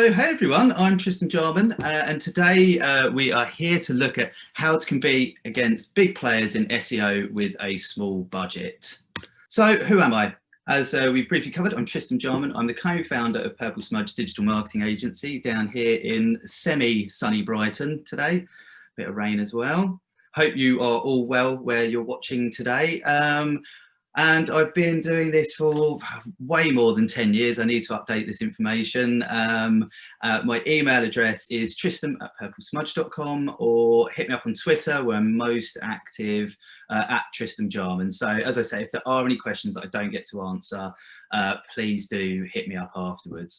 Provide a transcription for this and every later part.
So, hey everyone, I'm Tristan Jarman, and today we are here to look at how to compete against big players in SEO with a small budget. So, who am I? As we've briefly covered, I'm Tristan Jarman. I'm the co-founder of Purple Smudge Digital Marketing Agency down here in semi-sunny Brighton today. Bit of rain as well. Hope you are all well where you're watching today. And I've been doing this for way more than 10 years. I need to update this information. My email address is tristan@purplesmudge.com, or hit me up on Twitter, where I'm most active at Tristan Jarman. So as I say, if there are any questions that I don't get to answer, please do hit me up afterwards.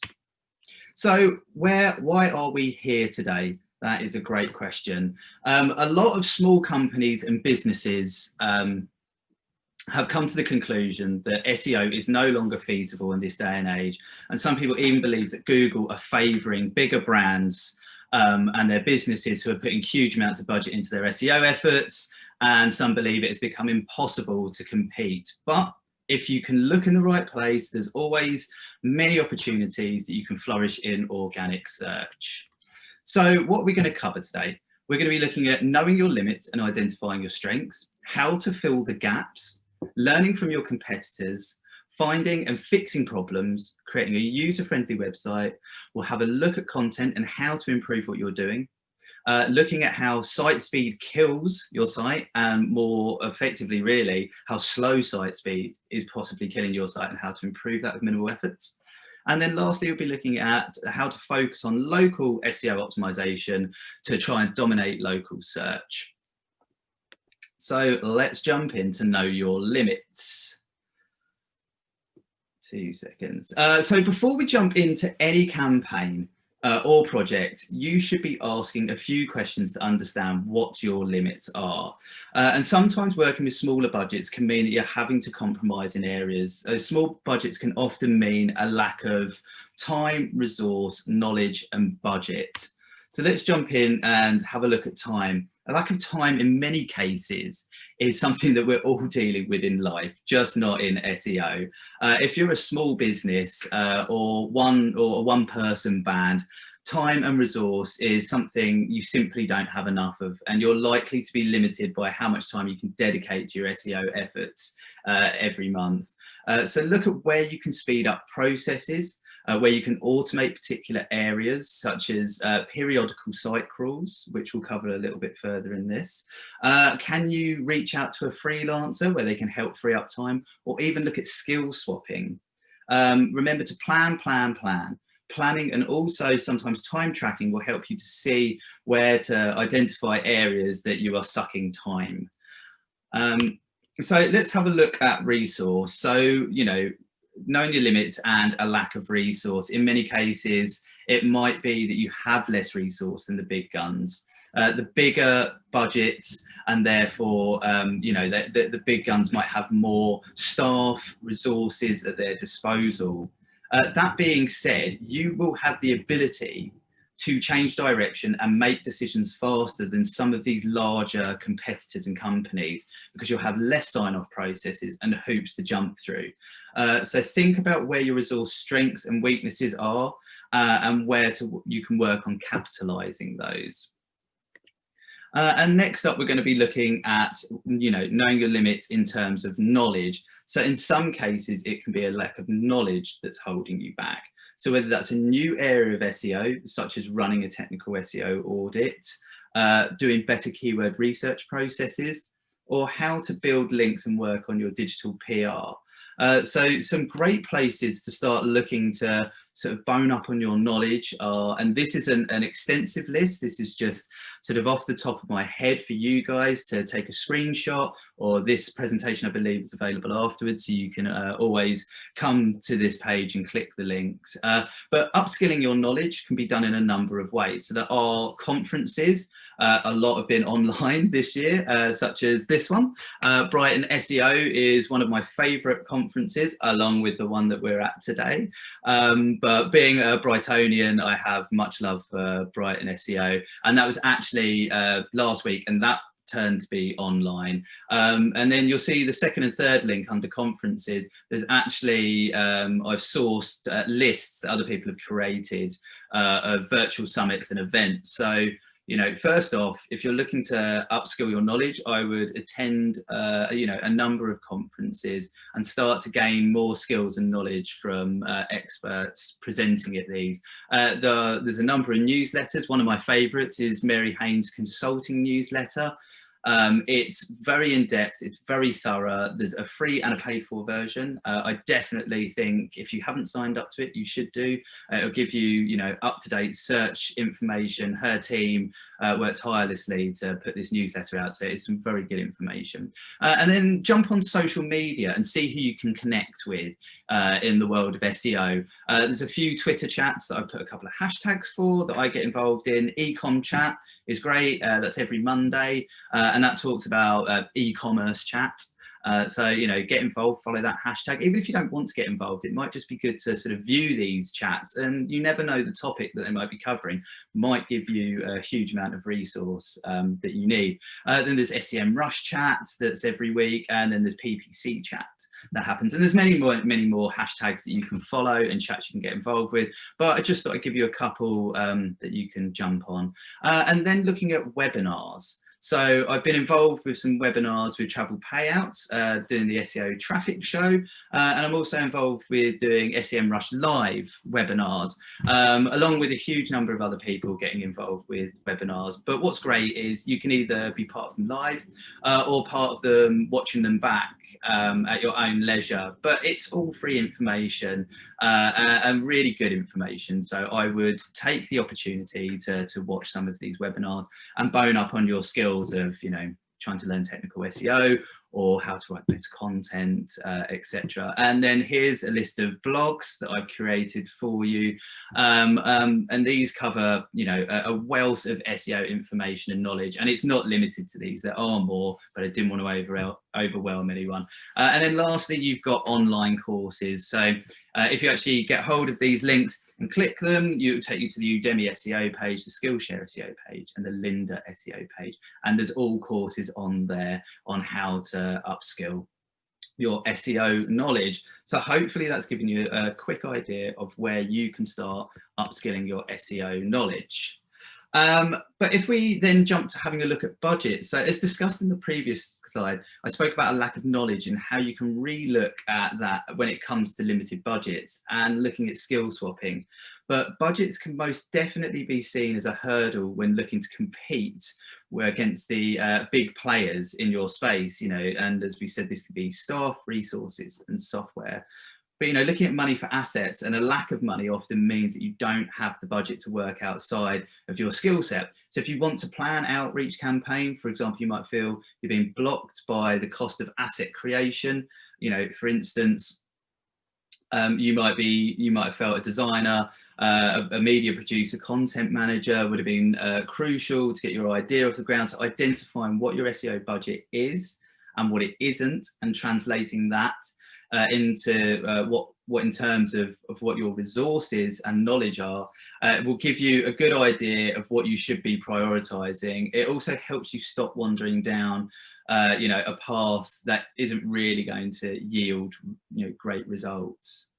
So why are we here today? That is a great question. A lot of small companies and businesses have come to the conclusion that SEO is no longer feasible in this day and age. And some people even believe that Google are favouring bigger brands and their businesses who are putting huge amounts of budget into their SEO efforts. And some believe it has become impossible to compete. But if you can look in the right place, there's always many opportunities that you can flourish in organic search. So what we're going to cover today, we're going to be looking at knowing your limits and identifying your strengths, how to fill the gaps, learning from your competitors, finding and fixing problems, creating a user-friendly website. We'll have a look at content and how to improve what you're doing, looking at how site speed kills your site, and more effectively, really, how slow site speed is possibly killing your site and how to improve that with minimal efforts. And then lastly, we'll be looking at how to focus on local SEO optimization to try and dominate local search. So let's jump in to know your limits. 2 seconds. So before we jump into any campaign or project, you should be asking a few questions to understand what your limits are. And sometimes working with smaller budgets can mean that you're having to compromise in areas. Small budgets can often mean a lack of time, resource, knowledge, and budget. So let's jump in and have a look at time. A lack of time in many cases is something that we're all dealing with in life, just not in SEO. If you're a small business or a one-person band, time and resource is something you simply don't have enough of, and you're likely to be limited by how much time you can dedicate to your SEO efforts every month. So look at where you can speed up processes, where you can automate particular areas, such as periodical site crawls, which we'll cover a little bit further in this. Can you reach out to a freelancer where they can help free up time, or even look at skill swapping? Remember to plan. Planning and also sometimes time tracking will help you to see where to identify areas that you are sucking time. So let's have a look at resource. So, knowing your limits and a lack of resource. In many cases, it might be that you have less resource than the big guns. The bigger budgets, and therefore, the big guns might have more staff resources at their disposal. That being said, you will have the ability to change direction and make decisions faster than some of these larger competitors and companies, because you'll have less sign-off processes and hoops to jump through. So think about where your resource strengths and weaknesses are, and where you can work on capitalizing those. And next up, we're going to be looking at, knowing your limits in terms of knowledge. So in some cases, it can be a lack of knowledge that's holding you back. So whether that's a new area of SEO, such as running a technical SEO audit, doing better keyword research processes, or how to build links and work on your digital PR. So some great places to start looking to sort of bone up on your knowledge are, and this is an extensive list. This is just sort of off the top of my head for you guys to take a screenshot, or this presentation I believe is available afterwards, so you can always come to this page and click the links. But upskilling your knowledge can be done in a number of ways. So there are conferences. A lot have been online this year, such as this one. Brighton SEO is one of my favourite conferences, along with the one that we're at today. But being a Brightonian, I have much love for Brighton SEO, and that was actually last week, and that turned to be online. And then you'll see the second and third link under conferences. There's actually, I've sourced lists that other people have created of virtual summits and events. So, you know, first off, if you're looking to upskill your knowledge, I would attend, you know, a number of conferences and start to gain more skills and knowledge from experts presenting at these. There's a number of newsletters. One of my favorites is Mary Haynes Consulting newsletter. It's very in-depth, it's very thorough. There's a free and a paid-for version. I definitely think if you haven't signed up to it, you should do. It'll give you, you know, up-to-date search information. Her team worked tirelessly to put this newsletter out, so it's some very good information. And then jump on social media and see who you can connect with in the world of SEO. There's a few Twitter chats that I put a couple of hashtags for that I get involved in. Ecom chat is great. That's every Monday, and that talks about e-commerce chat. So, you know, get involved, follow that hashtag. Even if you don't want to get involved, it might just be good to sort of view these chats, and you never know the topic that they might be covering might give you a huge amount of resource that you need. Then there's SEM Rush chat that's every week, and then there's PPC chat that happens. And there's many more hashtags that you can follow and chats you can get involved with. But I just thought I'd give you a couple that you can jump on. And then looking at webinars. So I've been involved with some webinars with Travel Payouts, doing the SEO traffic show, and I'm also involved with doing SEM Rush live webinars, along with a huge number of other people getting involved with webinars. But what's great is you can either be part of them live or part of them watching them back at your own leisure. But it's all free information and really good information. So I would take the opportunity to watch some of these webinars and bone up on your skills of, you know, trying to learn technical SEO or how to write better content, etc. And then here's a list of blogs that I've created for you. And these cover, you know, a wealth of SEO information and knowledge. And it's not limited to these, there are more, but I didn't want to overwhelm anyone. And then lastly, you've got online courses. So if you actually get hold of these links and click them, it will take you to the Udemy SEO page, the Skillshare SEO page, and the Lynda SEO page. And there's all courses on there on how to upskill your SEO knowledge. So hopefully that's given you a quick idea of where you can start upskilling your SEO knowledge. But if we then jump to having a look at budget, so as discussed in the previous slide, I spoke about a lack of knowledge and how you can re-look at that when it comes to limited budgets and looking at skill swapping. But budgets can most definitely be seen as a hurdle when looking to compete against the big players in your space, you know, and as we said, this could be staff, resources and software. But, you know, looking at money for assets and a lack of money often means that you don't have the budget to work outside of your skill set. So if you want to plan outreach campaign, for example, you might feel you're being blocked by the cost of asset creation. You know, for instance, you might have felt a designer, a media producer, content manager would have been crucial to get your idea off the ground. So identifying what your SEO budget is and what it isn't, and translating that into what in terms of what your resources and knowledge are, will give you a good idea of what you should be prioritizing. It also helps you stop wandering down you know, a path that isn't really going to yield, you know, great results.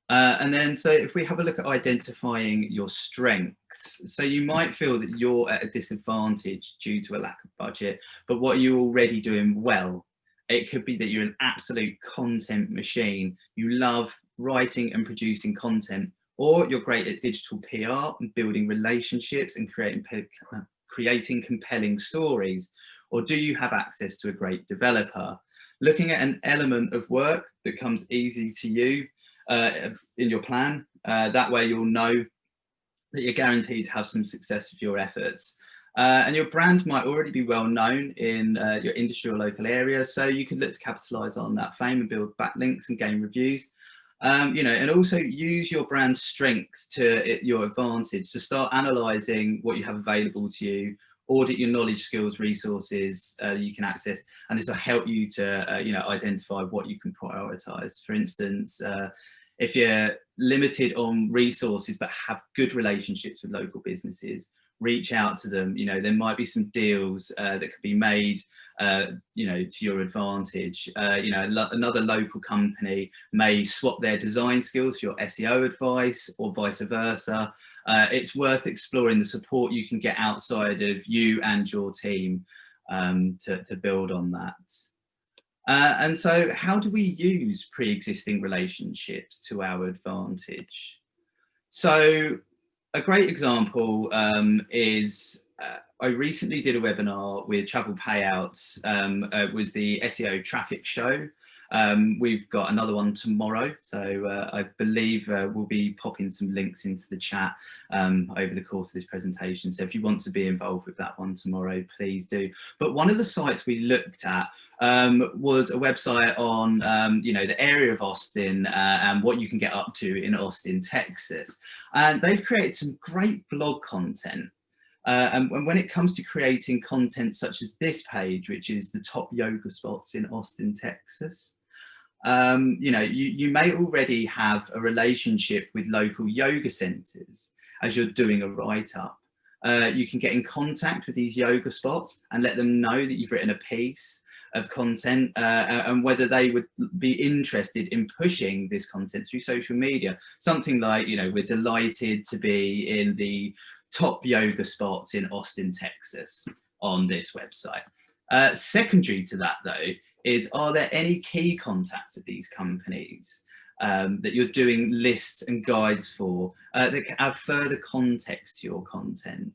And then, so if we have a look at identifying your strengths, so you might feel that you're at a disadvantage due to a lack of budget, but what you're already doing well. It could be that you're an absolute content machine. You love writing and producing content, or you're great at digital PR and building relationships and creating compelling stories. Or do you have access to a great developer? Looking at an element of work that comes easy to you in your plan, that way you'll know that you're guaranteed to have some success with your efforts. And your brand might already be well known in your industry or local area, so you could look to capitalize on that fame and build backlinks and gain reviews. You know, and also use your brand strength to your advantage. So start analyzing what you have available to you, audit your knowledge, skills, resources you can access, and this will help you to you know, identify what you can prioritize. For instance, if you're limited on resources but have good relationships with local businesses, reach out to them. You know, there might be some deals that could be made, you know, to your advantage. You know, another local company may swap their design skills for your SEO advice, or vice versa. It's worth exploring the support you can get outside of you and your team to build on that. And so how do we use pre-existing relationships to our advantage? So a great example is I recently did a webinar with Travel Payouts. It was the SEO Traffic Show. We've got another one tomorrow, so I believe we'll be popping some links into the chat over the course of this presentation. So if you want to be involved with that one tomorrow, please do. But one of the sites we looked at was a website on you know, the area of Austin and what you can get up to in Austin, Texas. And they've created some great blog content. And when it comes to creating content such as this page, which is the top yoga spots in Austin, Texas, you know, you may already have a relationship with local yoga centers as you're doing a write-up. You can get in contact with these yoga spots and let them know that you've written a piece of content and whether they would be interested in pushing this content through social media. Something like, you know, we're delighted to be in the top yoga spots in Austin, Texas on this website. Secondary to that though, is are there any key contacts at these companies that you're doing lists and guides for that can add further context to your content?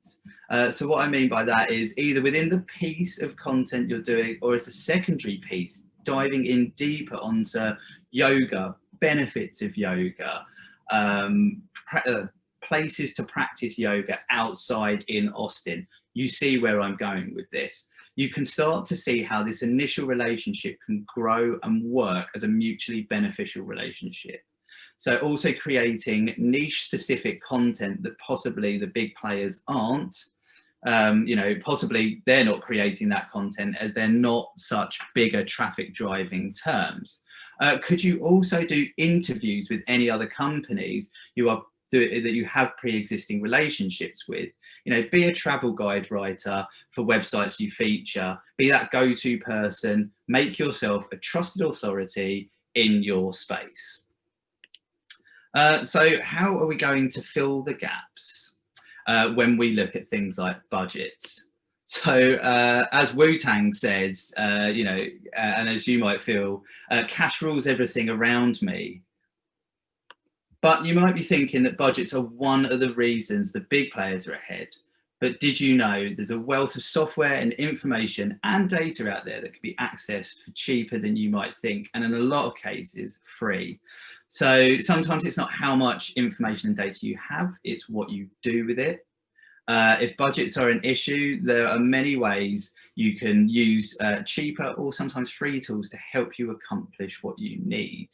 So what I mean by that is either within the piece of content you're doing, or as a secondary piece, diving in deeper onto yoga, benefits of yoga, places to practice yoga outside in Austin. You see where I'm going with this. You can start to see how this initial relationship can grow and work as a mutually beneficial relationship. So also creating niche specific content that possibly the big players aren't. You know, possibly they're not creating that content as they're not such bigger traffic driving terms. Could you also do interviews with any other companies that you have pre-existing relationships with? You know, be a travel guide writer for websites you feature, be that go-to person, make yourself a trusted authority in your space. So how are we going to fill the gaps when we look at things like budgets? So as Wu-Tang says, you know, and as you might feel, cash rules everything around me. But you might be thinking that budgets are one of the reasons the big players are ahead. But did you know there's a wealth of software and information and data out there that can be accessed for cheaper than you might think, and in a lot of cases free. So sometimes it's not how much information and data you have, it's what you do with it. If budgets are an issue, there are many ways you can use cheaper or sometimes free tools to help you accomplish what you need.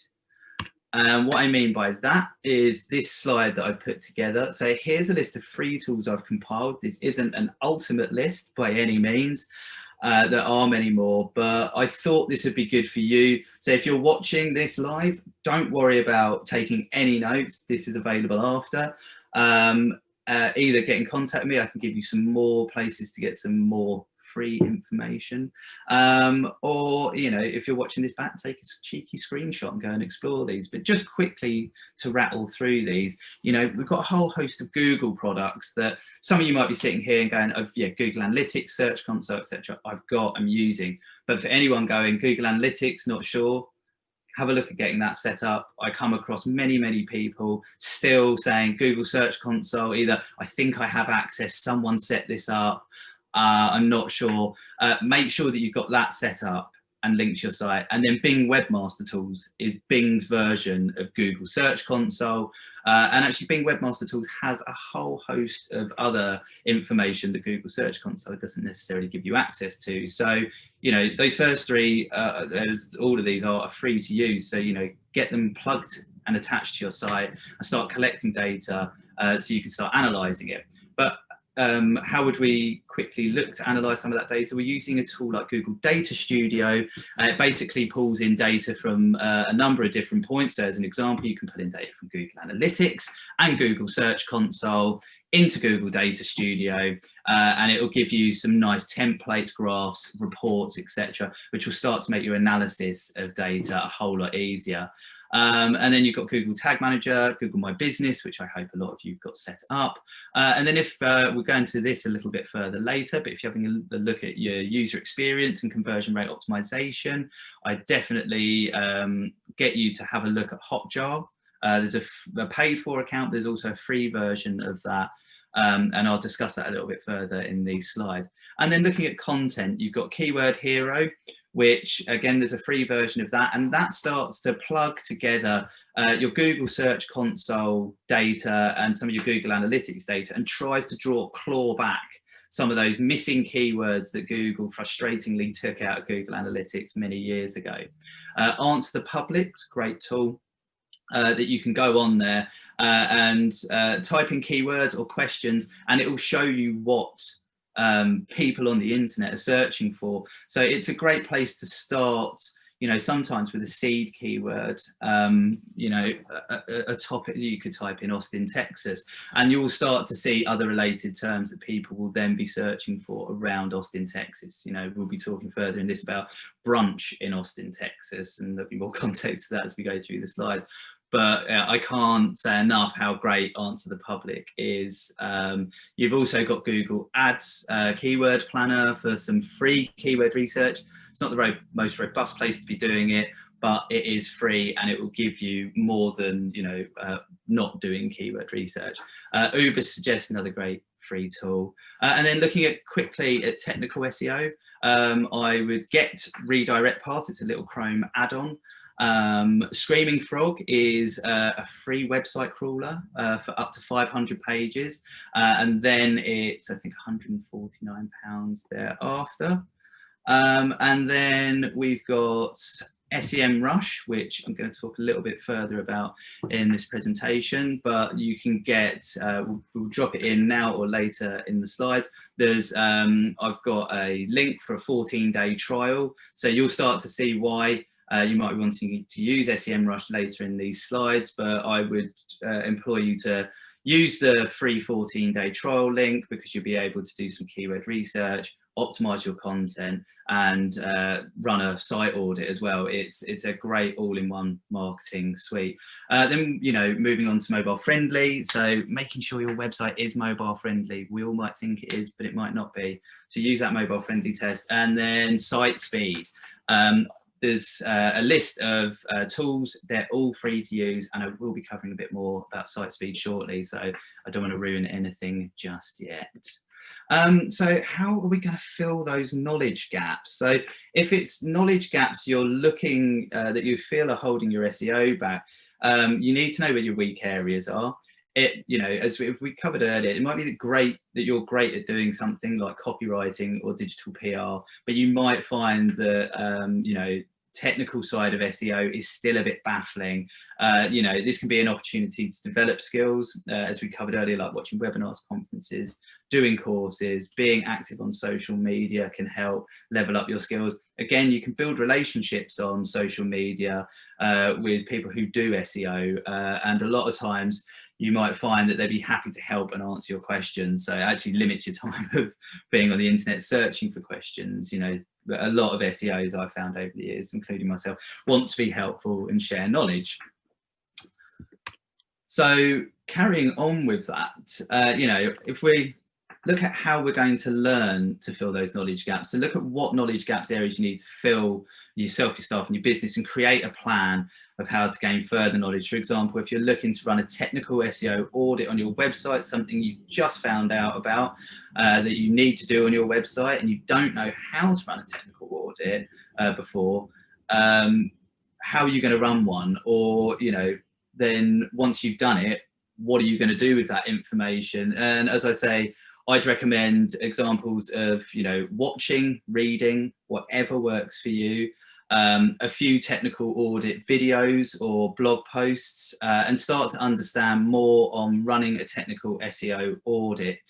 What I mean by that is this slide that I put together. So here's a list of free tools I've compiled. This isn't an ultimate list by any means. There are many more, but I thought this would be good for you. So if you're watching this live, don't worry about taking any notes. This is available after. Either get in contact with me, I can give you some more places to get some more free information, or, you know, if you're watching this back, take a cheeky screenshot and go and explore these. But just quickly to rattle through these, you know, we've got a whole host of Google products that some of you might be sitting here and going, oh yeah, Google Analytics, Search Console, etc. I'm using. But for anyone going Google Analytics, not sure, have a look at getting that set up. I come across many people still saying Google Search Console, either I think I have access, someone set this up, I'm not sure. Make sure that you've got that set up and linked to your site. And then Bing Webmaster Tools is Bing's version of Google Search Console. And actually Bing Webmaster Tools has a whole host of other information that Google Search Console doesn't necessarily give you access to. So, you know, those first three, all of these are free to use. So, you know, get them plugged and attached to your site and start collecting data so you can start analyzing it. But how would we quickly look to analyze some of that data? We're using a tool like Google Data Studio. It basically pulls in data from a number of different points. So as an example, you can pull in data from Google Analytics and Google Search Console into Google Data Studio, and it will give you some nice templates, graphs, reports, etc., which will start to make your analysis of data a whole lot easier. And then you've got Google Tag Manager, Google My Business, which I hope a lot of you've got set up. And then if we'll go into this a little bit further later, but if you're having a look at your user experience and conversion rate optimization, I definitely get you to have a look at Hotjar. There's a paid for account, there's also a free version of that. And I'll discuss that a little bit further in these slides. And then looking at content, you've got Keyword Hero, which again, there's a free version of that, and that starts to plug together your Google Search Console data and some of your Google Analytics data, and tries to claw back some of those missing keywords that Google frustratingly took out of Google Analytics many years ago. Answer the Public's a great tool. That you can go on there and type in keywords or questions, and it will show you what people on the internet are searching for. So it's a great place to start, you know, sometimes with a seed keyword, you know, a topic you could type in Austin, Texas, and you will start to see other related terms that people will then be searching for around Austin, Texas. You know, we'll be talking further in this about brunch in Austin, Texas, and there'll be more context to that as we go through the slides. But I can't say enough how great Answer the Public is. You've also got Google Ads Keyword Planner for some free keyword research. It's not the most robust place to be doing it, but it is free and it will give you more than, you know, not doing keyword research. Ubersuggest, another great free tool. And then looking at quickly at technical SEO, I would get Redirect Path. It's a little Chrome add-on. Screaming Frog is a free website crawler for up to 500 pages, and then it's, I think, £149 thereafter. And then we've got SEMrush, which I'm going to talk a little bit further about in this presentation, but you can get, we'll drop it in now or later in the slides. There's, I've got a link for a 14-day trial, so you'll start to see why you might be wanting to use SEMrush later in these slides, but I would employ you to use the free 14-day trial link, because you'll be able to do some keyword research, optimize your content, and run a site audit as well. It's a great all-in-one marketing suite. Then, you know, moving on to mobile friendly, so making sure your website is mobile friendly. We all might think it is, but it might not be. So use that mobile friendly test. And then site speed. There's a list of tools. They're all free to use, and I will be covering a bit more about site speed shortly, so I don't want to ruin anything just yet. So how are we going to fill those knowledge gaps? So if it's knowledge gaps you're looking that you feel are holding your SEO back, you need to know where your weak areas are. You know, as we covered earlier, it might be great that you're great at doing something like copywriting or digital PR, but you might find that, you know, technical side of SEO is still a bit baffling. You know, this can be an opportunity to develop skills, as we covered earlier, like watching webinars, conferences, doing courses, being active on social media can help level up your skills. Again, you can build relationships on social media with people who do SEO, and a lot of times you might find that they'd be happy to help and answer your questions. So it actually limits your time of being on the internet searching for questions. You know, a lot of SEOs I've found over the years, including myself, want to be helpful and share knowledge. So carrying on with that, you know, if we look at how we're going to learn to fill those knowledge gaps, so look at what knowledge gaps areas you need to fill yourself, your staff, and your business, and create a plan of how to gain further knowledge. For example, if you're looking to run a technical SEO audit on your website, something you just found out about that you need to do on your website, and you don't know how to run a technical audit before, how are you going to run one? Or, you know, then once you've done it, what are you going to do with that information? And as I say, I'd recommend examples of, you know, watching, reading, whatever works for you, a few technical audit videos or blog posts, and start to understand more on running a technical SEO audit.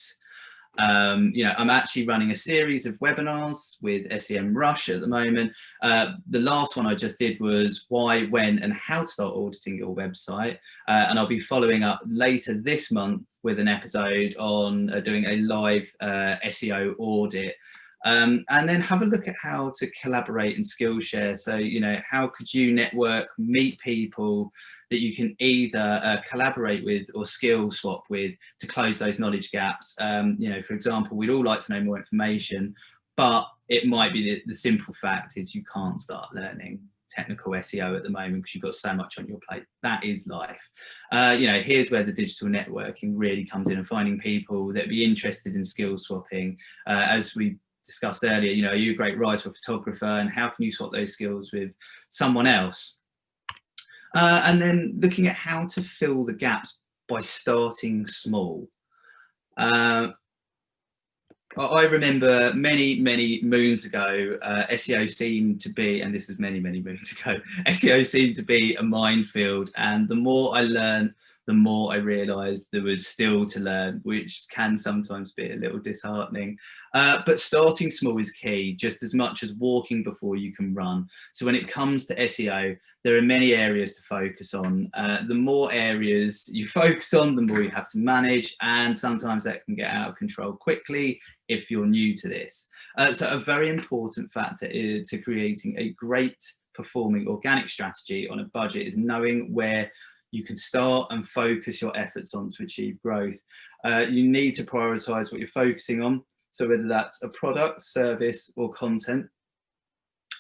I'm actually running a series of webinars with SEMrush at the moment. The last one I just did was why, when, and how to start auditing your website. And I'll be following up later this month with an episode on doing a live SEO audit. And then have a look at how to collaborate and Skillshare. So, how could you network, meet people that you can either collaborate with or skill swap with to close those knowledge gaps. For example, we'd all like to know more information, but it might be the simple fact is you can't start learning technical SEO at the moment because you've got so much on your plate. That is life. Here's where the digital networking really comes in, and finding people that be interested in skill swapping. As we discussed earlier, are you a great writer or photographer, and how can you swap those skills with someone else? And then looking at how to fill the gaps by starting small. I remember many moons ago, SEO seemed to be, and this was many moons ago, SEO seemed to be a minefield. And the more I learned, the more I realised there was still to learn, which can sometimes be a little disheartening. But starting small is key, just as much as walking before you can run. So when it comes to SEO, there are many areas to focus on. The more areas you focus on, the more you have to manage, and sometimes that can get out of control quickly if you're new to this. So a very important factor to creating a great performing organic strategy on a budget is knowing where you can start and focus your efforts on to achieve growth. You need to prioritize what you're focusing on. So whether that's a product, service, or content,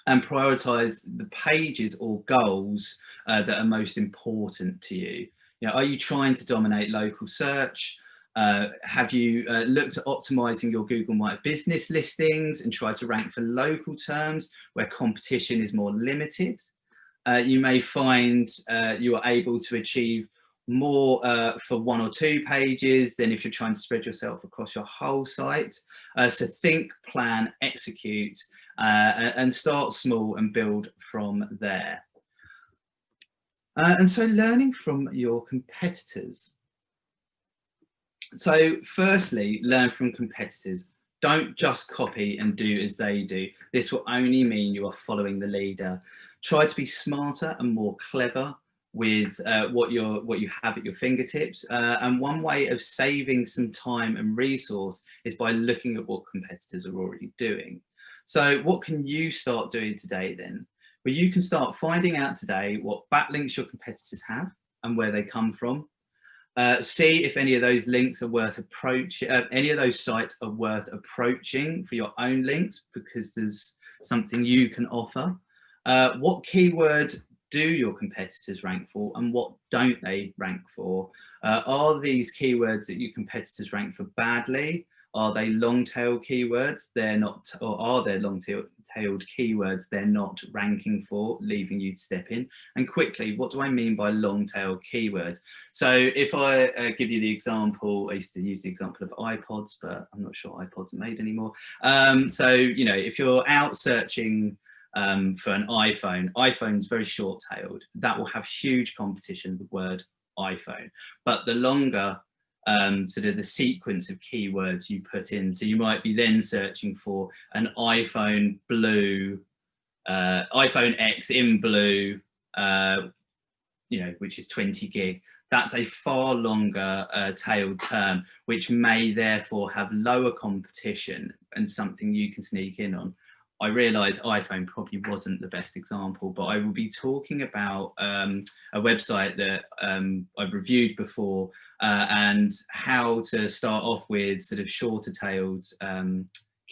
and prioritize the pages or goals that are most important to you. Are you trying to dominate local search? Have you looked at optimizing your Google My Business listings and try to rank for local terms where competition is more limited? You may find you are able to achieve more for one or two pages than if you're trying to spread yourself across your whole site. So think, plan, execute, and start small and build from there. And so learning from your competitors. So firstly, learn from competitors. Don't just copy and do as they do. This will only mean you are following the leader. Try to be smarter and more clever with what you have at your fingertips. And one way of saving some time and resource is by looking at what competitors are already doing. So what can you start doing today then? Well, you can start finding out today what backlinks your competitors have and where they come from. See if any of those links are worth any of those sites are worth approaching for your own links, because there's something you can offer. What keywords do your competitors rank for, and what don't they rank for? Are these keywords that your competitors rank for badly? Are they long-tail keywords they're not, or are there long-tailed keywords they're not ranking for, leaving you to step in? And quickly, what do I mean by long-tail keywords? So if I give you the example, I used to use the example of iPods, but I'm not sure iPods are made anymore. So, if you're out searching for an iPhone's very short-tailed. That will have huge competition, the word iPhone. But the longer sort of the sequence of keywords you put in, so you might be then searching for an iPhone blue, iPhone X in blue, which is 20 gig. That's a far longer tailed term, which may therefore have lower competition and something you can sneak in on. I realise iPhone probably wasn't the best example, but I will be talking about a website that I've reviewed before and how to start off with sort of shorter tailed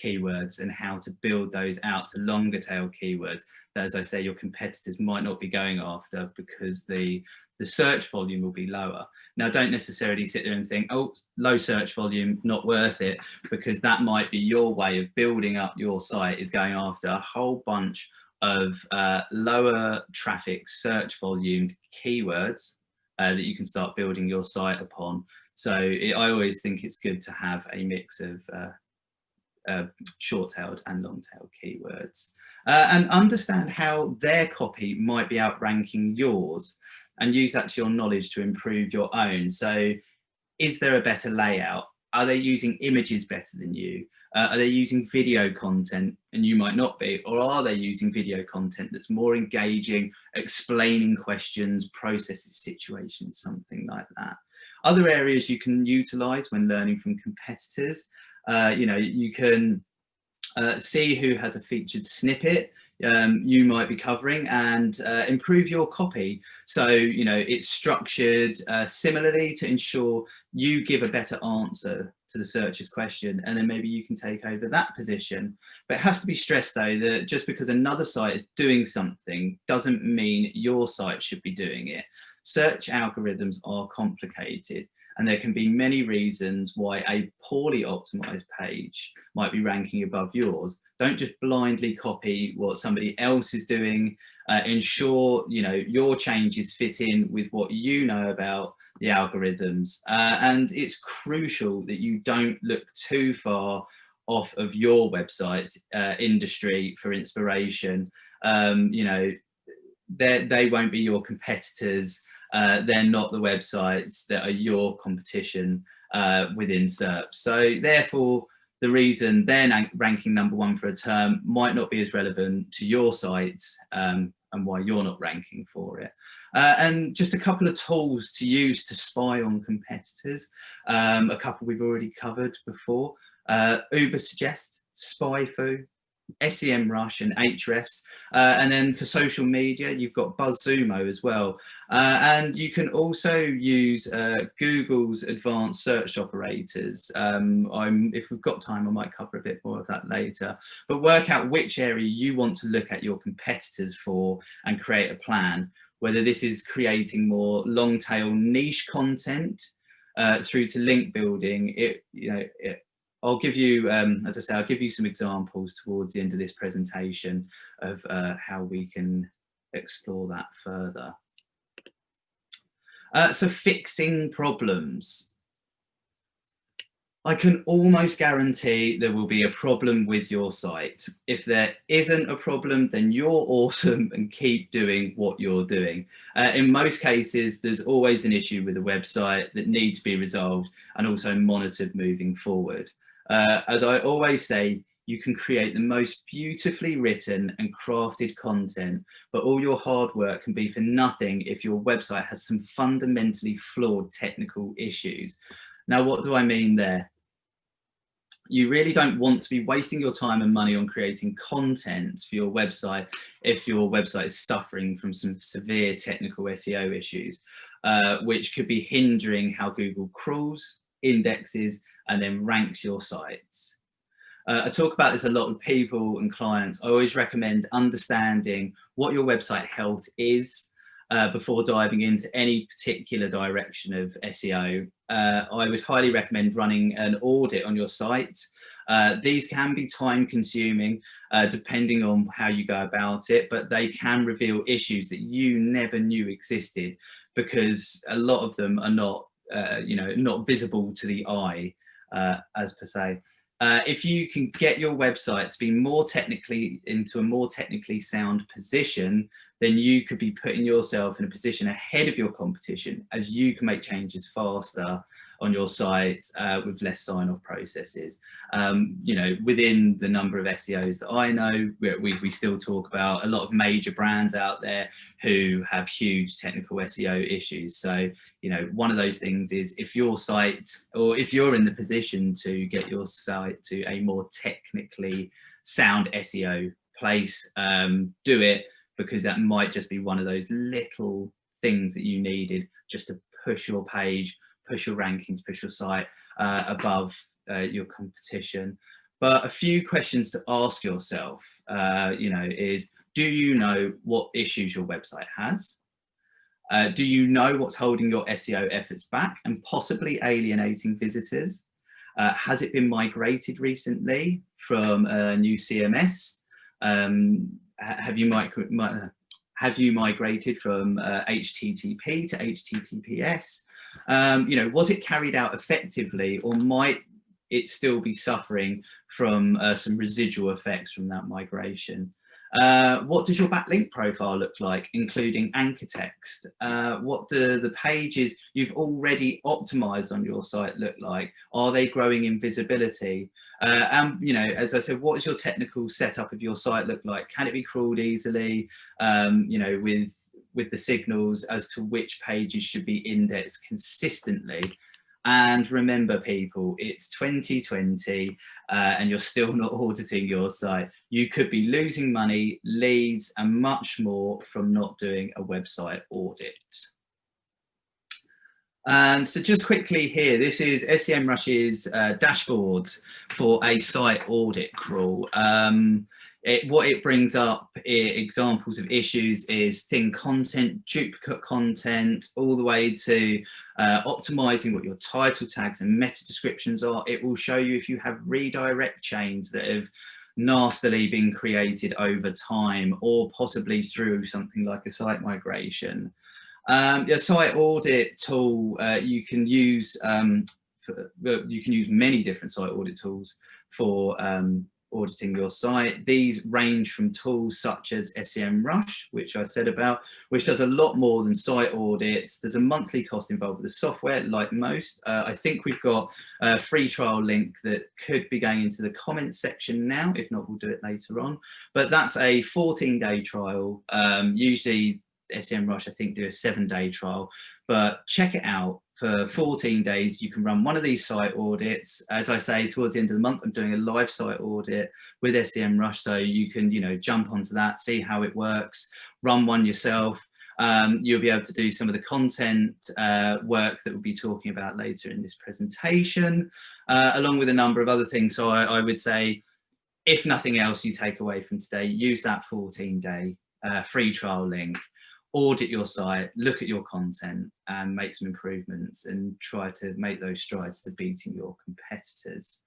keywords and how to build those out to longer tail keywords that, as I say, your competitors might not be going after because the search volume will be lower. Now, don't necessarily sit there and think, oh, low search volume, not worth it, because that might be your way of building up your site, is going after a whole bunch of lower traffic search volume keywords that you can start building your site upon. So I always think it's good to have a mix of short-tailed and long-tailed keywords and understand how their copy might be outranking yours, and use that to your knowledge to improve your own. So is there a better layout? Are they using images better than you? Are they using video content and you might not be? Or are they using video content that's more engaging, explaining questions, processes, situations, something like that? Other areas you can utilize when learning from competitors, you can see who has a featured snippet you might be covering and improve your copy. So, it's structured similarly to ensure you give a better answer to the searcher's question, and then maybe you can take over that position. But it has to be stressed though that just because another site is doing something doesn't mean your site should be doing it. Search algorithms are complicated, and there can be many reasons why a poorly optimized page might be ranking above yours. Don't just blindly copy what somebody else is doing. Ensure your changes fit in with what you know about the algorithms. And it's crucial that you don't look too far off of your website's industry for inspiration. They won't be your competitors. They're not the websites that are your competition within SERP. So therefore, the reason they're ranking #1 for a term might not be as relevant to your site and why you're not ranking for it. And just a couple of tools to use to spy on competitors. A couple we've already covered before. Ubersuggest, SpyFu, SEMrush and Ahrefs, and then for social media you've got BuzzSumo as well, and you can also use Google's advanced search operators. If we've got time I might cover a bit more of that later, but work out which area you want to look at your competitors for and create a plan, whether this is creating more long tail niche content through to link building. I'll give you, as I say, I'll give you some examples towards the end of this presentation of how we can explore that further. So fixing problems. I can almost guarantee there will be a problem with your site. If there isn't a problem, then you're awesome and keep doing what you're doing. In most cases, there's always an issue with a website that needs to be resolved and also monitored moving forward. As I always say, you can create the most beautifully written and crafted content, but all your hard work can be for nothing if your website has some fundamentally flawed technical issues. Now, what do I mean there? You really don't want to be wasting your time and money on creating content for your website if your website is suffering from some severe technical SEO issues, which could be hindering how Google crawls, indexes, and then ranks your sites. I talk about this a lot with people and clients. I always recommend understanding what your website health is before diving into any particular direction of SEO. I would highly recommend running an audit on your site. These can be time consuming depending on how you go about it, but they can reveal issues that you never knew existed because a lot of them are not, not visible to the eye as per se. If you can get your website to be into a more technically sound position, then you could be putting yourself in a position ahead of your competition, as you can make changes faster on your site with less sign-off processes. Within the number of SEOs that I know, we still talk about a lot of major brands out there who have huge technical SEO issues. So, one of those things is if your site, or if you're in the position to get your site to a more technically sound SEO place, do it, because that might just be one of those little things that you needed just to push your page, push your rankings, push your site above your competition. But a few questions to ask yourself, is, do you know what issues your website has? Do you know what's holding your SEO efforts back and possibly alienating visitors? Has it been migrated recently from a new CMS? Have you migrated from HTTP to HTTPS? Was it carried out effectively, or might it still be suffering from some residual effects from that migration? What does your backlink profile look like, including anchor text? What do the pages you've already optimized on your site look like? Are they growing in visibility? And, you know, as I said, what does your technical setup of your site look like? Can it be crawled easily, you know, with the signals as to which pages should be indexed consistently? And remember, people, it's 2020 and you're still not auditing your site. You could be losing money, leads, and much more from not doing a website audit. And so just quickly here, this is SEMrush's dashboard for a site audit crawl. What it brings up, examples of issues is thin content, duplicate content, all the way to optimizing what your title tags and meta descriptions are. It will show you if you have redirect chains that have nastily been created over time, or possibly through something like a site migration. Your site audit tool, you can use many different site audit tools for auditing your site. These range from tools such as SEMrush, which I said about, which does a lot more than site audits. There's a monthly cost involved with the software, like most. I think we've got a free trial link that could be going into the comments section now. If not, we'll do it later on. But that's a 14-day trial. Usually SEMrush, I think, do a 7-day trial, but check it out. For 14 days, you can run one of these site audits. As I say, towards the end of the month, I'm doing a live site audit with SEMrush, so you can, you know, jump onto that, see how it works, run one yourself. You'll be able to do some of the content work that we'll be talking about later in this presentation, along with a number of other things. So I would say, if nothing else you take away from today, use that 14-day free trial link. Audit your site, look at your content and make some improvements and try to make those strides to beating your competitors.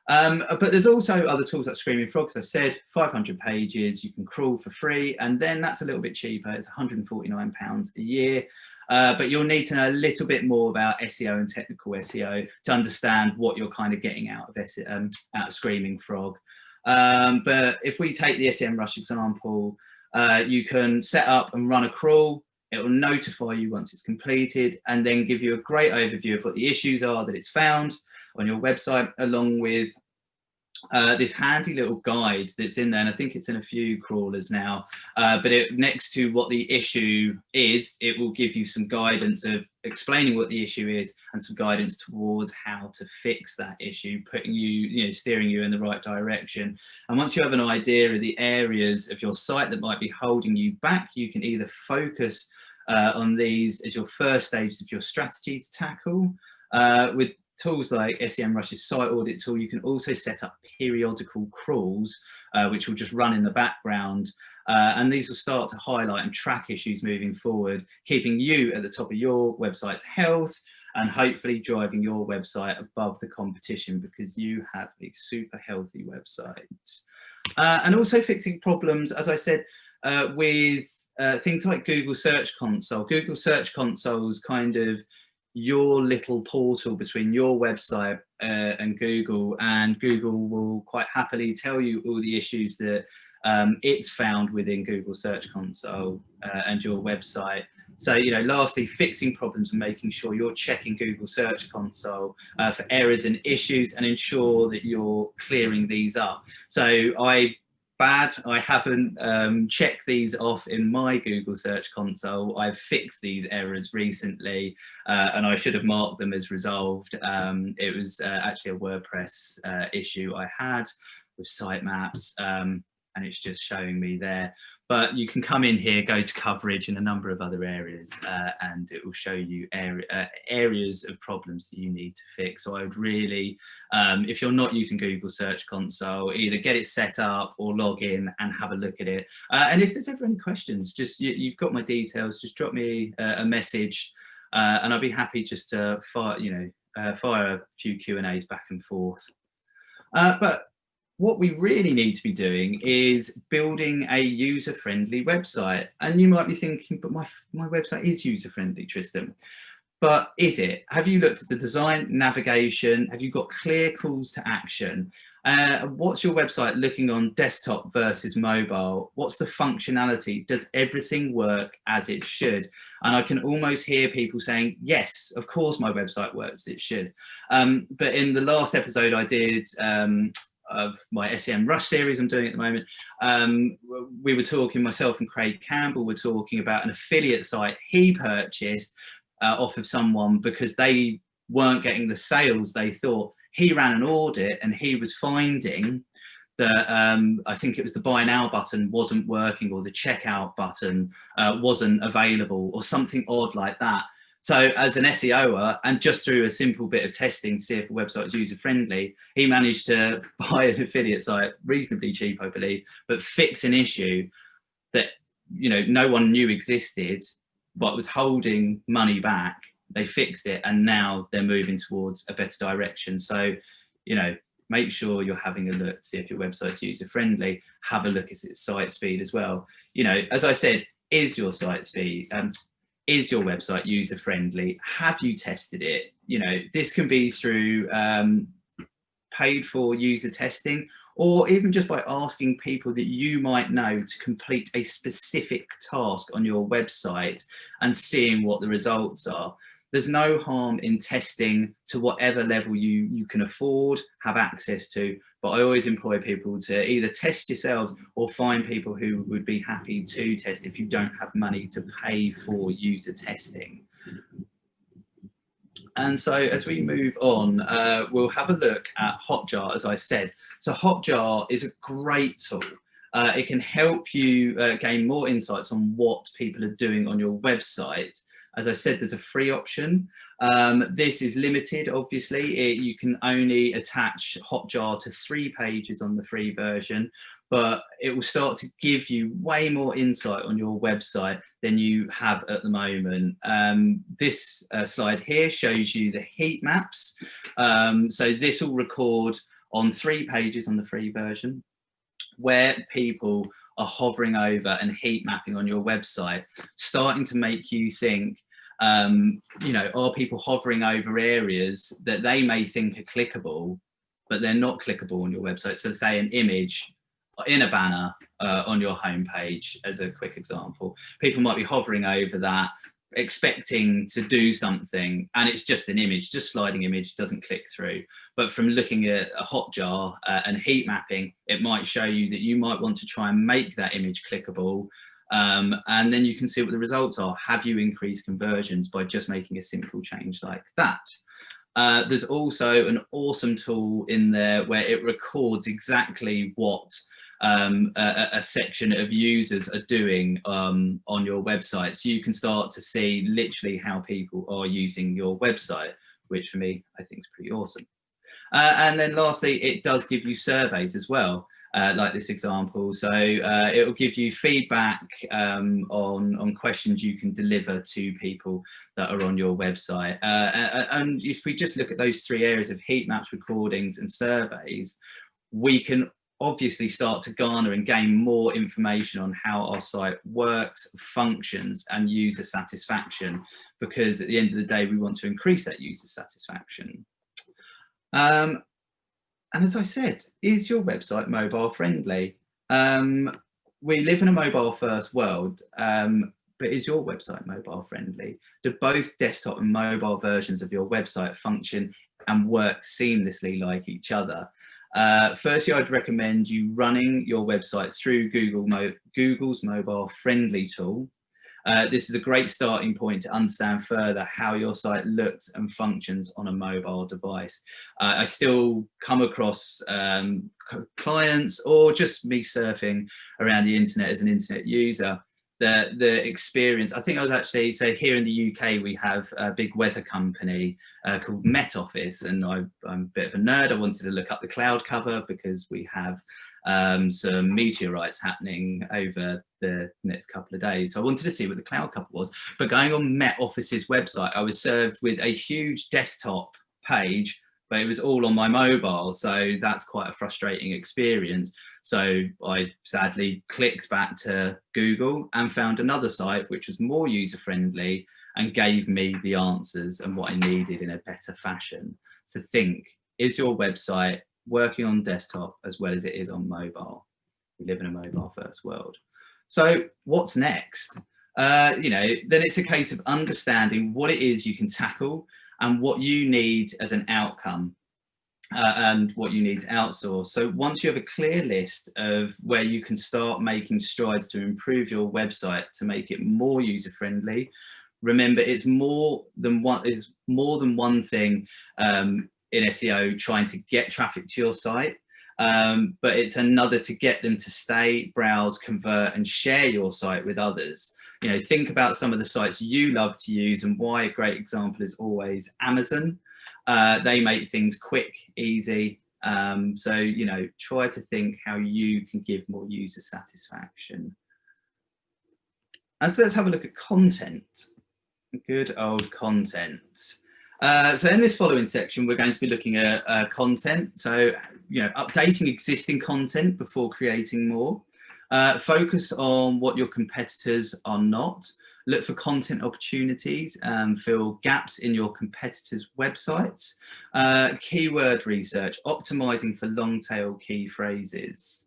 But there's also other tools like Screaming Frog. As I said, 500 pages, you can crawl for free, and then that's a little bit cheaper. It's £149 a year. But you'll need to know a little bit more about SEO and technical SEO to understand what you're kind of getting out of Screaming Frog. But if we take the SEMrush example, you can set up and run a crawl. It will notify you once it's completed and then give you a great overview of what the issues are that it's found on your website, along with this handy little guide that's in there, and I think it's in a few crawlers now, but next to what the issue is, it will give you some guidance of explaining what the issue is and some guidance towards how to fix that issue, putting you, steering you in the right direction. And once you have an idea of the areas of your site that might be holding you back, you can either focus on these as your first stages of your strategy to tackle. With tools like SEMrush's site audit tool, you can also set up periodical crawls, which will just run in the background. And these will start to highlight and track issues moving forward, keeping you at the top of your website's health and hopefully driving your website above the competition because you have a super healthy website. And also fixing problems, as I said, with things like Google Search Console. Google Search Console is kind of your little portal between your website and Google will quite happily tell you all the issues that it's found within Google Search Console and your website. So, lastly, fixing problems and making sure you're checking Google Search Console for errors and issues and ensure that you're clearing these up. So I haven't checked these off in my Google Search Console. I've fixed these errors recently and I should have marked them as resolved. It was actually a WordPress issue I had with sitemaps and it's just showing me there. But you can come in here, go to coverage and a number of other areas and it will show you areas of problems that you need to fix. So I would really, if you're not using Google Search Console, either get it set up or log in and have a look at it. And if there's ever any questions, just you've got my details, just drop me a message and I'll be happy just to fire a few Q&As back and forth. But what we really need to be doing is building a user-friendly website. And you might be thinking, but my website is user-friendly, Tristan. But is it? Have you looked at the design, navigation? Have you got clear calls to action? What's your website looking on desktop versus mobile? What's the functionality? Does everything work as it should? And I can almost hear people saying, yes, of course my website works as it should. But in the last episode I did of my SEM Rush series I'm doing at the moment, we were talking, myself and Craig Campbell were talking about an affiliate site he purchased off of someone because they weren't getting the sales they thought. He ran an audit and he was finding that I think it was the buy now button wasn't working, or the checkout button wasn't available, or something odd like that. So as an SEOer, and just through a simple bit of testing to see if the website was user friendly, he managed to buy an affiliate site reasonably cheap, I believe, but fix an issue that, you know, no one knew existed, but was holding money back. They fixed it, and now they're moving towards a better direction. So, you know, make sure you're having a look to see if your website's user friendly. Have a look at its site speed as well. You know, as I said, is your site speed, is your website user friendly? Have you tested it? You know, this can be through paid for user testing, or even just by asking people that you might know to complete a specific task on your website and seeing what the results are. There's no harm in testing to whatever level you can afford, have access to, but I always employ people to either test yourselves or find people who would be happy to test if you don't have money to pay for user testing. And so as we move on, we'll have a look at Hotjar, as I said. So Hotjar is a great tool. It can help you gain more insights on what people are doing on your website. As I said, there's a free option. This is limited, obviously. You can only attach Hotjar to 3 pages on the free version, but it will start to give you way more insight on your website than you have at the moment. This slide here shows you the heat maps. So this will record on 3 pages on the free version where people are hovering over and heat mapping on your website, starting to make you think, you know, are people hovering over areas that they may think are clickable, but they're not clickable on your website? So say an image in a banner on your homepage, as a quick example. People might be hovering over that, expecting to do something, and it's just an image, just sliding image, doesn't click through. But from looking at a Hotjar and heat mapping, it might show you that you might want to try and make that image clickable, and then you can see what the results are. Have you increased conversions by just making a simple change like that? There's also an awesome tool in there where it records exactly what a section of users are doing on your website. So you can start to see literally how people are using your website, which for me, I think is pretty awesome. And then lastly, it does give you surveys as well, like this example. So it will give you feedback on questions you can deliver to people that are on your website. And if we just look at those 3 areas of heat maps, recordings and surveys, we can obviously start to garner and gain more information on how our site works, functions, and user satisfaction, because at the end of the day, we want to increase that user satisfaction. And as I said, is your website mobile friendly? We live in a mobile first world, but is your website mobile friendly? Do both desktop and mobile versions of your website function and work seamlessly like each other? Firstly, I'd recommend you running your website through Google's mobile friendly tool. This is a great starting point to understand further how your site looks and functions on a mobile device. I still come across clients, or just me surfing around the internet as an internet user, the experience. I think I was actually, so here in the UK, we have a big weather company called Met Office, and I'm a bit of a nerd. I wanted to look up the cloud cover because we have some meteorites happening over the next couple of days. So I wanted to see what the cloud cover was. But going on Met Office's website, I was served with a huge desktop page but it was all on my mobile. So that's quite a frustrating experience. So I sadly clicked back to Google and found another site which was more user-friendly and gave me the answers and what I needed in a better fashion. So think, is your website working on desktop as well as it is on mobile? We live in a mobile first world. So what's next? Then it's a case of understanding what it is you can tackle and what you need as an outcome and what you need to outsource. So once you have a clear list of where you can start making strides to improve your website to make it more user-friendly, remember it's more than one thing in SEO trying to get traffic to your site. But it's another to get them to stay, browse, convert, and share your site with others. Think about some of the sites you love to use, and why a great example is always Amazon. They make things quick, easy. So, try to think how you can give more user satisfaction. And so let's have a look at content. Good old content. So in this following section, we're going to be looking at content. So, updating existing content before creating more. Focus on what your competitors are not. Look for content opportunities and fill gaps in your competitors' websites. Keyword research, optimizing for long tail key phrases.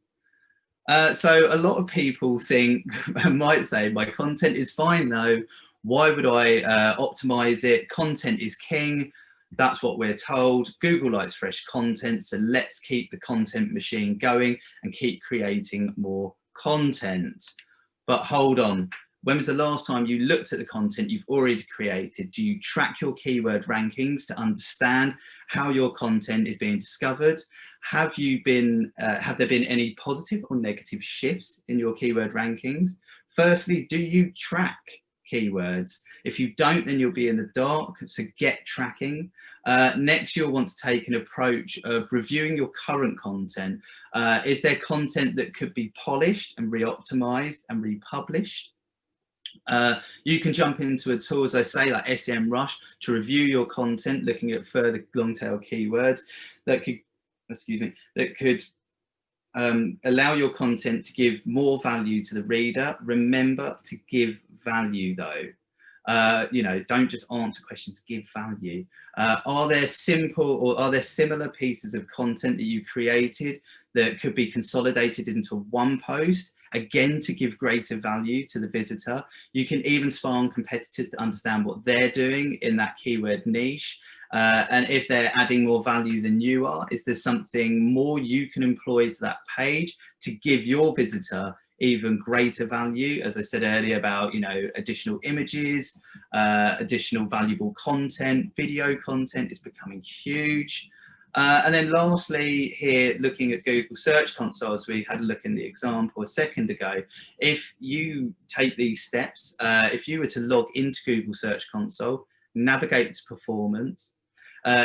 So a lot of people think, might say, my content is fine though. Why would I optimize it? Content is king. That's what we're told. Google likes fresh content, so let's keep the content machine going and keep creating more content. But hold on, when was the last time you looked at the content you've already created? Do you track your keyword rankings to understand how your content is being discovered? Have there been any positive or negative shifts in your keyword rankings? Firstly, do you track keywords? If you don't, then you'll be in the dark, so get tracking. Next, you'll want to take an approach of reviewing your current content. Is there content that could be polished and re-optimized and republished? You can jump into a tool, as I say, like SEMrush, to review your content, looking at further long tail keywords that could allow your content to give more value to the reader. Remember to give value though. Don't just answer questions, give value. Are there similar pieces of content that you created that could be consolidated into one post, again, to give greater value to the visitor? You can even spy on competitors to understand what they're doing in that keyword niche. And if they're adding more value than you are, is there something more you can employ to that page to give your visitor even greater value? As I said earlier about, additional images, additional valuable content, video content is becoming huge. And then lastly here, looking at Google Search Console, as we had a look in the example a second ago, if you take these steps, if you were to log into Google Search Console, navigate to performance,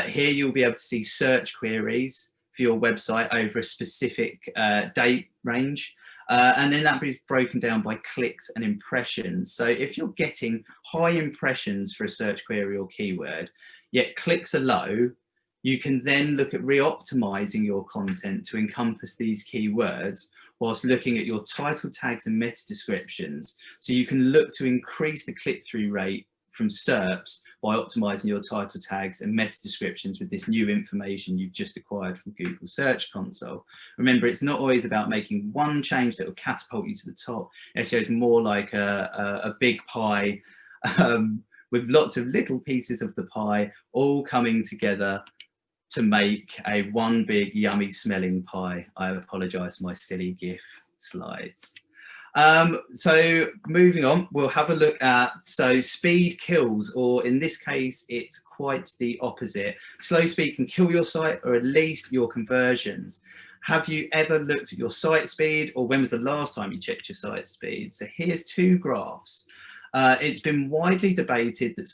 here you'll be able to see search queries for your website over a specific date range. And then that is broken down by clicks and impressions. So if you're getting high impressions for a search query or keyword, yet clicks are low, you can then look at re-optimizing your content to encompass these keywords whilst looking at your title tags and meta descriptions. So you can look to increase the click-through rate from SERPs by optimizing your title tags and meta descriptions with this new information you've just acquired from Google Search Console. Remember, it's not always about making one change that will catapult you to the top. SEO is more like a big pie with lots of little pieces of the pie all coming together to make a one big yummy smelling pie. I apologize for my silly GIF slides. So moving on, we'll have a look at, speed kills, or in this case, it's quite the opposite. Slow speed can kill your site, or at least your conversions. Have you ever looked at your site speed, or when was the last time you checked your site speed? So here's two graphs. It's been widely debated that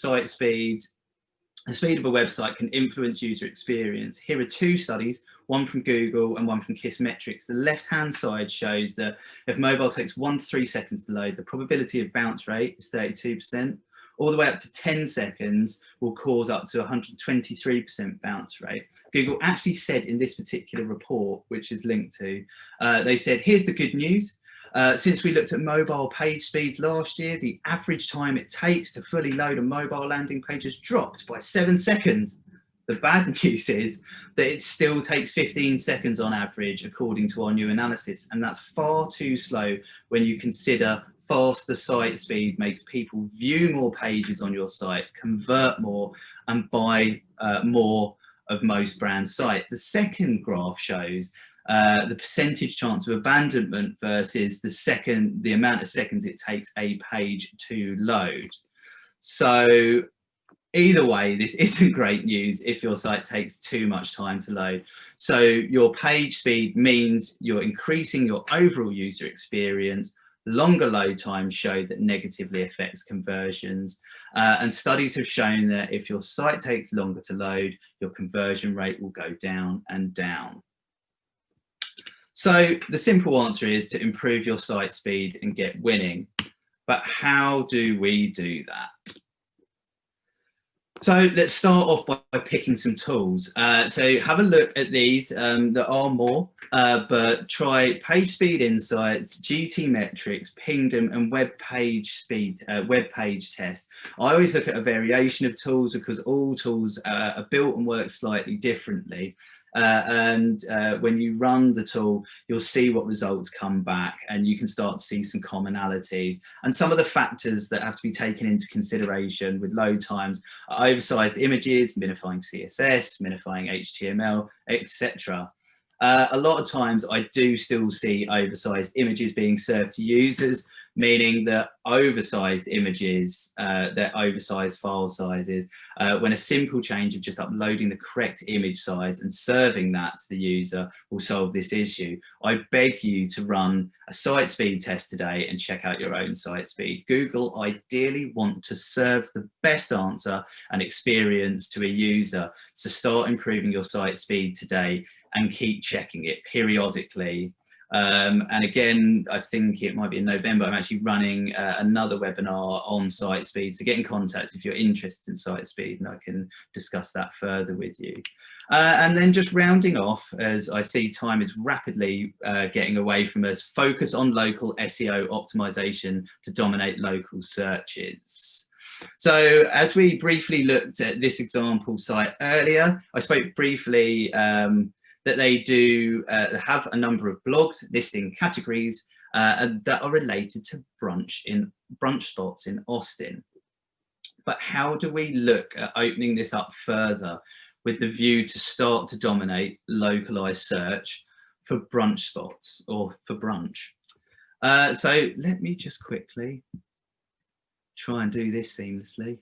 the speed of a website can influence user experience. Here are two studies, one from Google and one from Kissmetrics. The left-hand side shows that if mobile takes 1 to 3 seconds to load, the probability of bounce rate is 32%, all the way up to 10 seconds will cause up to 123% bounce rate. Google actually said in this particular report, which is linked to, they said, here's the good news. Since we looked at mobile page speeds last year, the average time it takes to fully load a mobile landing page has dropped by 7 seconds. The bad news is that it still takes 15 seconds on average, according to our new analysis, and that's far too slow when you consider faster site speed makes people view more pages on your site, convert more, and buy more of most brands' site. The second graph shows the percentage chance of abandonment versus the amount of seconds it takes a page to load. So either way, this isn't great news if your site takes too much time to load. So your page speed means you're increasing your overall user experience. Longer load times show that negatively affects conversions. And studies have shown that if your site takes longer to load, your conversion rate will go down and down. So the simple answer is to improve your site speed and get winning. But how do we do that? So let's start off by picking some tools. So have a look at these. There are more, but try Page Speed Insights, GTmetrix, Pingdom, and Web Page Test. I always look at a variation of tools because all tools are built and work slightly differently. When you run the tool, you'll see what results come back, and you can start to see some commonalities. And some of the factors that have to be taken into consideration with load times are oversized images, minifying CSS, minifying HTML, etc. A lot of times I do still see oversized images being served to users, meaning that oversized images, they're oversized file sizes, when a simple change of just uploading the correct image size and serving that to the user will solve this issue. I beg you to run a site speed test today and check out your own site speed. Google ideally want to serve the best answer and experience to a user, so start improving your site speed today and keep checking it periodically. And again, I think it might be in November, I'm actually running another webinar on site speed. So get in contact if you're interested in site speed, and I can discuss that further with you. And then just rounding off, as I see time is rapidly getting away from us, focus on local SEO optimization to dominate local searches. So as we briefly looked at this example site earlier, I spoke briefly that they do have a number of blogs listing categories that are related to brunch spots in Austin. But how do we look at opening this up further with the view to start to dominate localized search for brunch spots or for brunch? So let me just quickly try and do this seamlessly.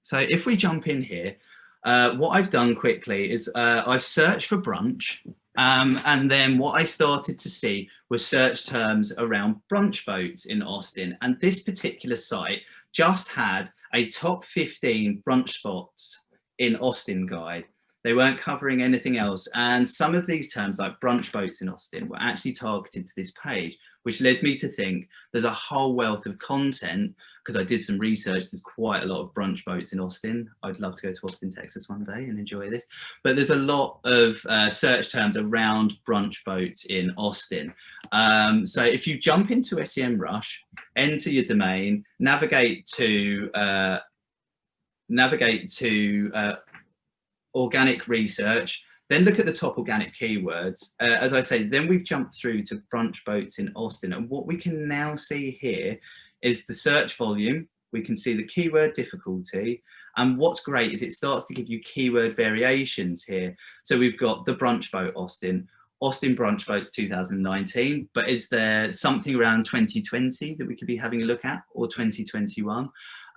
So if we jump in here, what I've done quickly is I've searched for brunch, and then what I started to see was search terms around brunch boats in Austin. And this particular site just had a top 15 brunch spots in Austin guide. They weren't covering anything else. And some of these terms like brunch boats in Austin were actually targeted to this page, which led me to think there's a whole wealth of content, because I did some research. There's quite a lot of brunch boats in Austin. I'd love to go to Austin, Texas one day and enjoy this. But there's a lot of search terms around brunch boats in Austin. So if you jump into SEMrush, enter your domain, navigate to organic research, then look at the top organic keywords. As I say, then we've jumped through to brunch boats in Austin. And what we can now see here is the search volume. We can see the keyword difficulty. And what's great is it starts to give you keyword variations here. So we've got the brunch boat Austin, Austin brunch boats 2019, but is there something around 2020 that we could be having a look at, or 2021?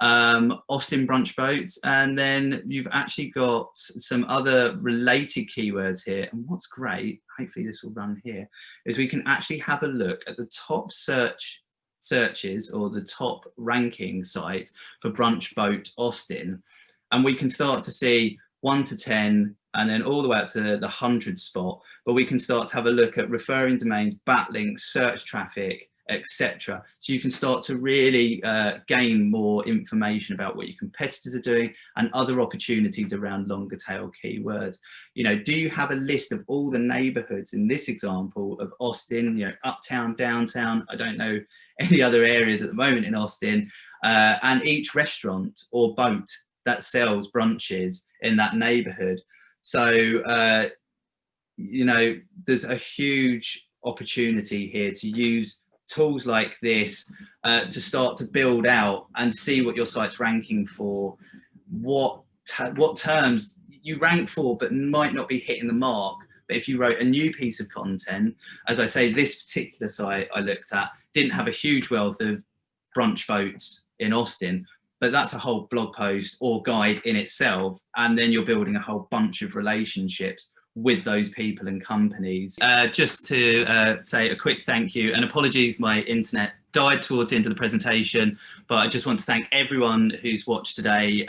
Austin brunch boats, and then you've actually got some other related keywords here. And what's great, hopefully this will run here, is we can actually have a look at the top searches or the top ranking sites for brunch boat Austin, and we can start to see 1 to 10 and then all the way up to the 100 spot. But we can start to have a look at referring domains, backlinks, search traffic, etc. So you can start to really gain more information about what your competitors are doing and other opportunities around longer tail keywords. You know, do you have a list of all the neighborhoods in this example of Austin, you know, uptown, downtown, I don't know any other areas at the moment in Austin, and each restaurant or boat that sells brunches in that neighborhood? So, you know, there's a huge opportunity here to use tools like this to start to build out and see what your site's ranking for, what terms you rank for but might not be hitting the mark. But if you wrote a new piece of content, as I say, this particular site I looked at didn't have a huge wealth of brunch boats in Austin, but that's a whole blog post or guide in itself, and then you're building a whole bunch of relationships with those people and companies. Just to say a quick thank you, and apologies, my internet died towards the end of the presentation, but I just want to thank everyone who's watched today.